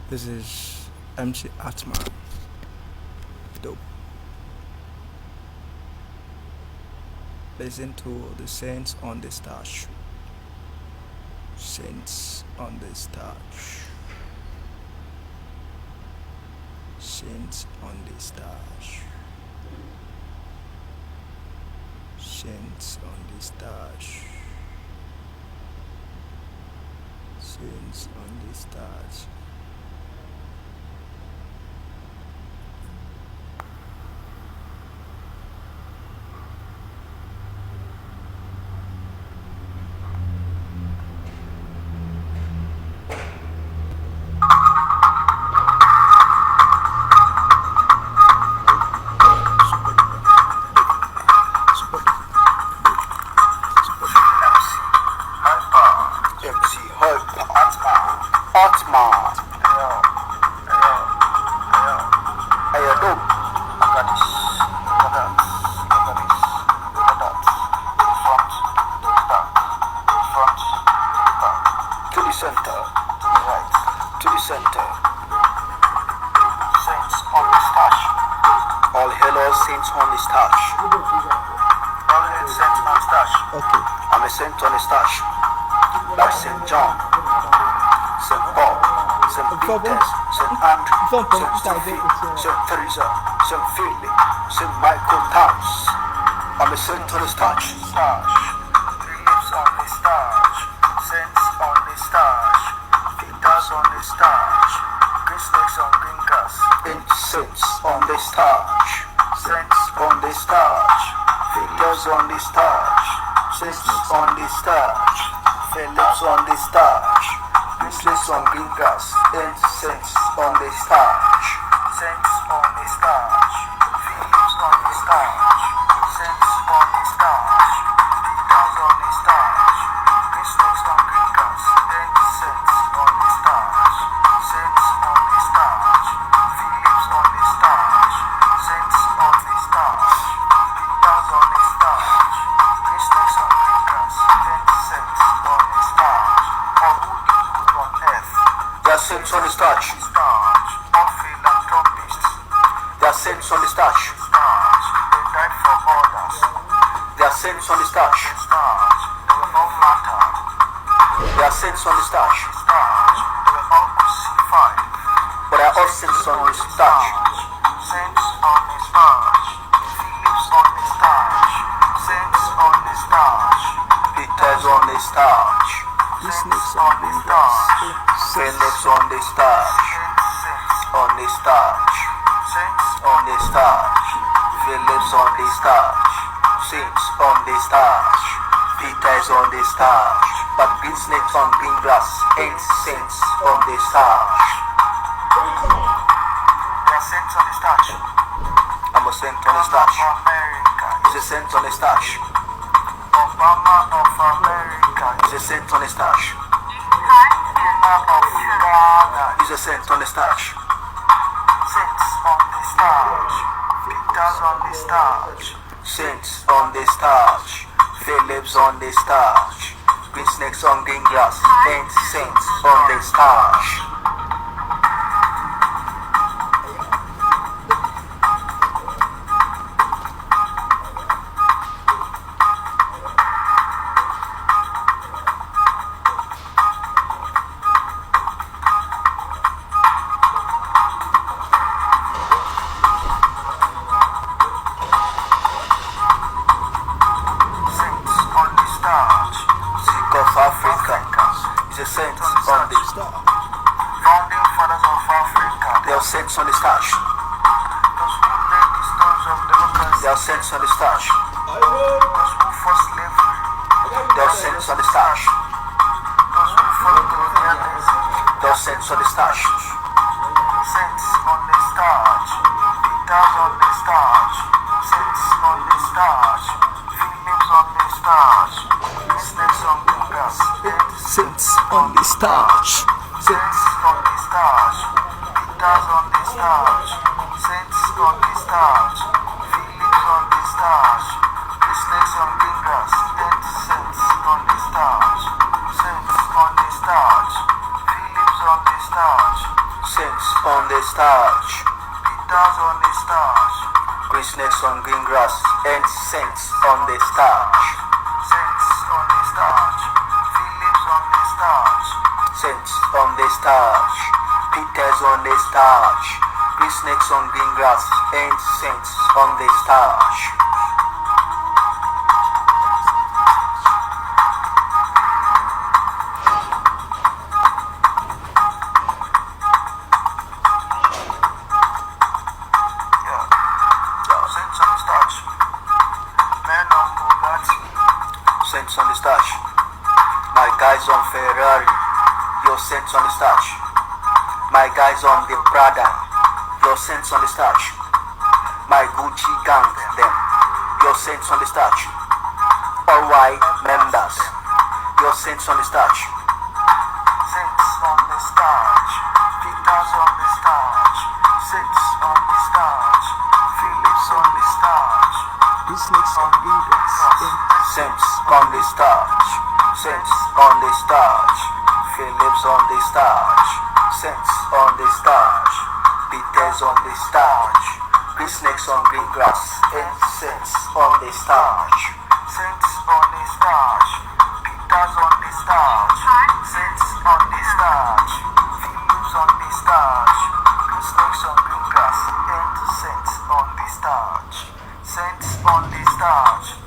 This is MC Artman. Dope. Listen to the Saints on the Stage. Saints on the Stage. Saints on the Stage. Saints on the Stage. Saints on the Stage. Artman. Ayo dope. To the center. Right. To the center. Saints on the stash. All hello saints on the stash. All hail saints on the stash. Okay. I'm a saint on the stash. Like St. John, St. Paul, St. Peter, St. Andrew, St. Stephen, St. Teresa, St. Philip, St. Michael Towns. I'm a saint on the stash. Reliefs on the stash. Saints on the stash. Victors on the stash. Green snakes on green grass. Saints on the stash. Saints on the stash. Victors on the stash. Saints on the stash. Phillips on the stash. Green on green grass. Saints on the stash. Saints on the stash. Phillips on the stash. Saints on the stash. Victors on the stash. Green on green grass. Saints on the stash. Saints on the stash. Phillips on the stash. Saints on the stash. Victors on the stash. Green on green grass. Saints on the stash. All who did good on earth. They are saints on the stash. All philanthropists. They are saints on the stash. They died for others. They are saints on the stash. They were all martyred. They are saints on the stash. They were all crucified. But they are all saints on the stash. Saints on the stash. Phillips on the stash. Saints on the stash. Peter's on the stash. Snakes on the stash. Phillips on the stash. On the stash. Saints on the stash. Phillips on the stash. Saints on the stash. Peter's on the stash. But green snakes on green grass ain't saints on the stash. They are saints on the stash. I'm a saint on the stash. He's a saint on the stash. Obama of America. He's a saint on the stash. He's a saint on the stash. Saints on the stash. Victors on the stash. Saints on the stash. Phillips on the stash. Green snakes on green grass. Ain't saints on the stash. Africa is a saint on the star. Founding fathers of Africa. They are saints on the stash. Those who laid the stones of democracy. They are saints on the stash. Those who fought slavery. They are saints on the stash. Those who fought colonialism. They are saints on the stash. Saints on the stash. Victors on the stash. Saints on the stash. Phillips on the stash. Snakes on the grass. Saints on the stash. Saints on the stash. Victors on the stash. Saints on the stash. Phillips on the stash. Snakes on the grass. Saints on the stash. Saints on the stash. Phillips on the stash. saints on the starch, Peters on the starch, green snakes on green grass, and saints on the starch, saints on the starch, Phillips on the starch, saints on the starch, Peters on the starch, green snakes on green grass, and saints on the starch. Saints on the starch. My guys on Ferrari, your saints on the starch. My guys on the Prada, your saints on the starch. My Gucci gang, them, your saints on the starch. All white members, your saints on the starch. Saints on the starch, Peters on the starch, saints on the starch, Phillips on the starch. These snakes on green grass. Saints on the starch, saints on the starch, Phillips on the starch, saints on the starch, Peters on the starch, green snakes on green grass, and saints on the starch, saints on the starch, Peters on the starch, saints on the starch, Phillips on the starch, green snakes on green grass, and saints on the starch, saints on the starch.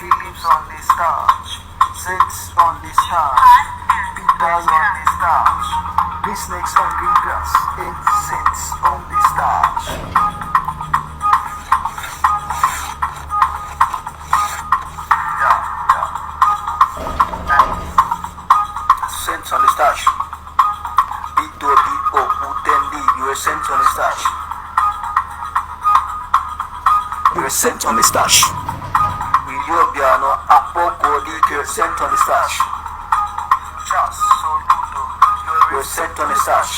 Phillips on the starch, saints on the starch, Peters on the starch, green snakes on green grass, and saints on the starch. Saints on the starch. B-O-B-O, Utendi, you're a saint on the starch. You're a saint on the starch. Piano, Apoko, you're sent on the starch. You're sent on the starch.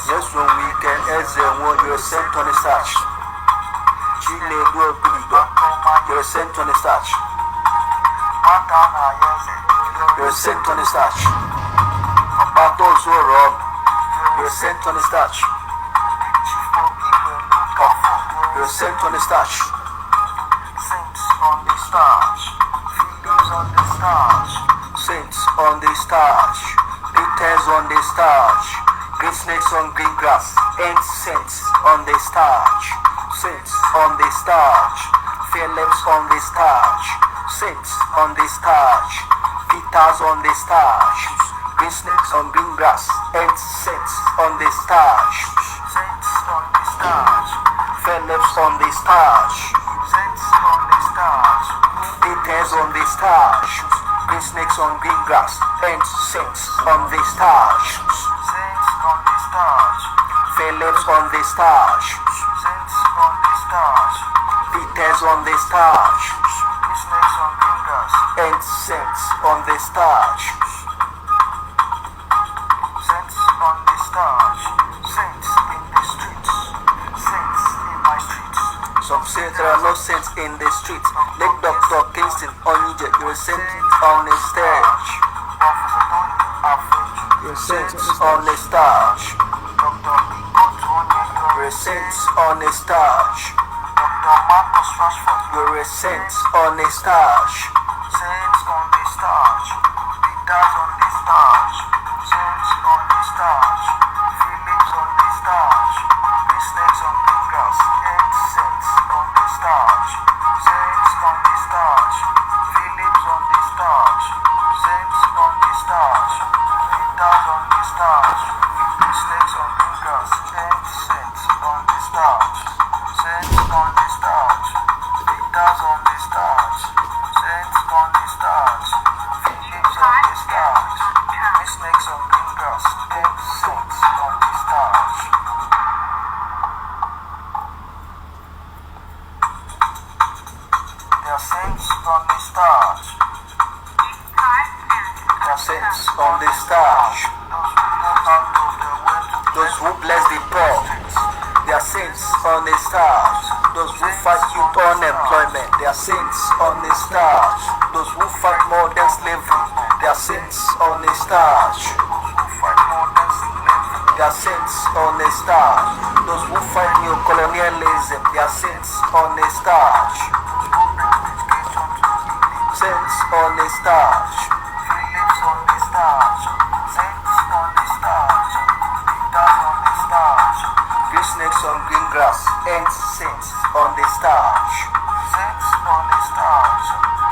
Yes, when we can you're sent on the starch. You're sent on the starch. You're sent on the starch. Pato so wrong. You're sent on the starch. You're sent on the starch. On the starch, Phillips on the starch, saints on the starch, Peters on the starch, green snakes on green grass, and saints on the starch, saints on the starch, Phillips on the starch, saints on the starch, Peters on the starch, green snakes on green grass, and saints on the starch, saints on the starch, Phillips on the starch, saints on the starch, Peters on the starch, green snakes on green grass, and saints on the starch, saints on the starch, Phillips on the starch, saints on the starch, Peters on the starch, green snakes on green grass, and saints on the starch, saints on the starch, saints in the streets, saints in my streets. Some say there are no saints in the streets. Let Dr. Kingston Onije, you're a saint on the stage. You're a saint on the stage. You're a saint on the stage. You're a saint on the stage. Saints on the stage. Peters on the stage. Saints on the stage. Phillips on the stage. Green snakes on green grass. And saints on the stage. Saints on the stage. Phillips on the stage. Saints on the stage. Peters on the stage. Green snakes on green grass. And saints on the stage. Saints on the stage. Peters on the stage. Saints on the stage. Phillips on the stage. Green snakes on green grass. And saints on the stage. There are saints on the stage. There are saints on the stage. Those who bless the poor. There are saints on the stage. Those who fight youth unemployment. There are saints on the stage. Those who fight modern slavery. There are saints on the stage. they are saints on a star. Those who fight neo-colonialism, they are saints on a star. Saints on a star. Philips on the star. Saints on the star. Peters on the star. Green snakes on green grass. And saints on the star. Saints on the star.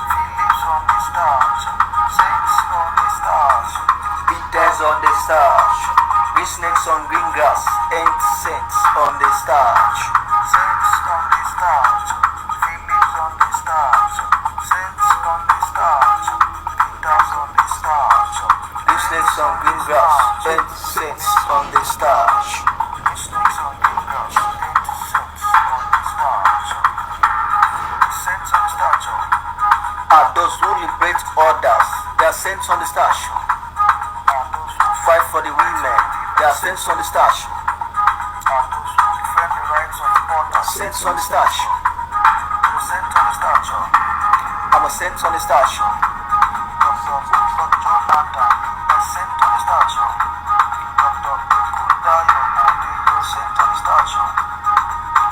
Philips on the star. Saints on the star. Peters on the star. Green snakes on green grass. And saints on the star. Saints on the star. Philips on the star. Saints on the star. Peters on the star. Green snakes on green grass. And saints on the star. Green snakes on green grass. And saints on the star. Saints on the star. Are those who liberate others. They are saints on the star. Fight for the women. They are saints on the star. Are those who defend the rights of others. Saints on the star. Saints on the star. I'm a saint on the star. Dr. Jonathan, a saint on the star. Dr. Budayo, a saint on the star.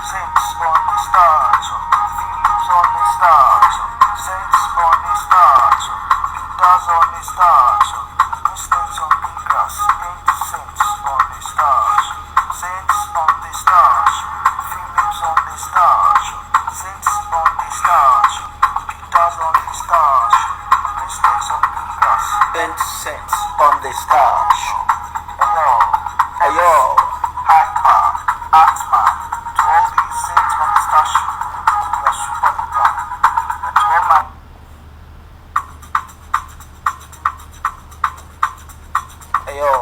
Saints on the star. Philips on the star. Saints on the star. Peters on the star. Saints on green grass. Saints on the star. Saints on the star. Philips on the star. Saints on the star. Peters on the star. Saints on green grass. And saints on the star. Ayo, Hyper, Artman, to all these saints on the station, you are super duper. And to all my Ayo.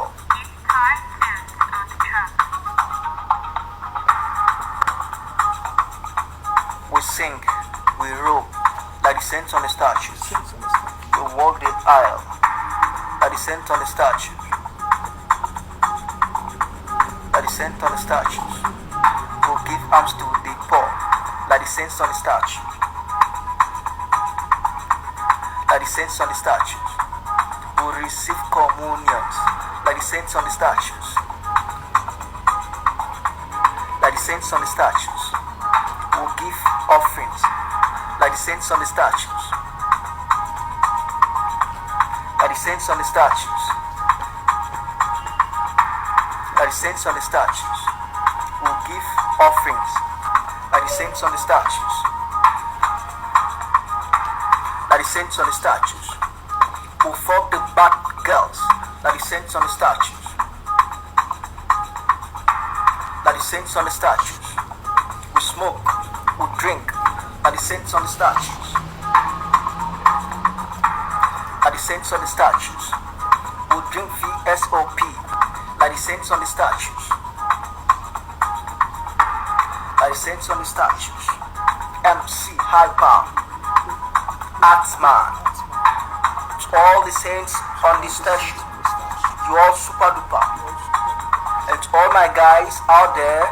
We sing, we roll, like the saints on the statues. We walk the aisle, like the saints on the statues. Like the saints on the statues. We'll give alms to the poor, like the saints on the statues. Like the saints on the statues. We'll receive communions, like the saints on the statues. Like the saints on the statues. We'll give offerings, like the saints on the statues. Like the saints on the statues. Like the saints on the statues. We'll give offerings, like the saints on the statues. Like the saints on the statues. We'll fuck the bad girls, like the saints on the statues. Like the saints on the statues. We smoke, we drink, like the saints on the statues. Like the saints on the statues. We'll drink VSOP, like the saints on the statues. Like the saints on the statues. MC Hyper, Artman. To all the saints on the statue, you all super duper. And to all my guys out there,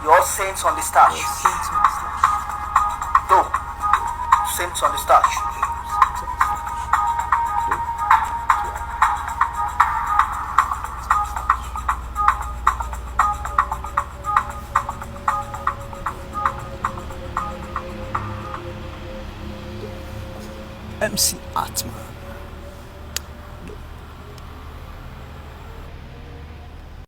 you all saints on the statue. Dope, saints on the statue.